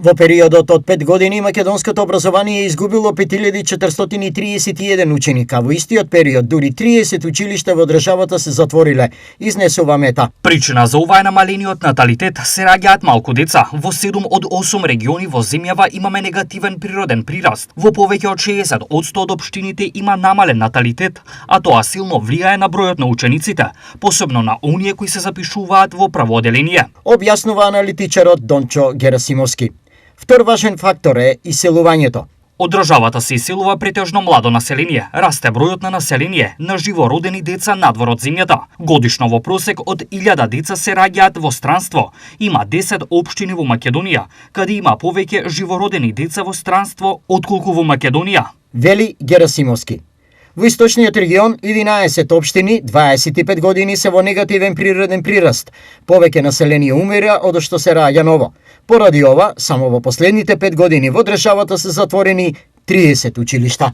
Во периодот од 5 години македонското образование изгубило 5431 ученика. Во истиот период дури 30 училишта во државата се затвориле, изнесува Мета. Причина за ова е намалениот наталитет. Се раѓаат малку деца. Во 7 од 8 региони во земјава имаме негативен природен прираст. Во повеќе од 60% од општините има намален наталитет, а тоа силно влијае на бројот на учениците, посебно на оние кои се запишуваат во правооделение. Објаснува аналитичарот Дончо Герасимовски. Втор важен фактор е иселувањето. Од државата се иселува претежно младо население. Расте бројот на население на живородени деца надвор од земјата. Годишно во просек од 1000 деца се раѓаат во странство. Има 10 општини во Македонија, каде има повеќе живородени деца во странство отколку во Македонија, вели Герасимовски. Во источниот регион 11 општини 25 години се во негативен природен прираст. Повеќе население умира од што се раѓа ново. Поради ова, само во последните 5 години во државата се затворени 30 училишта.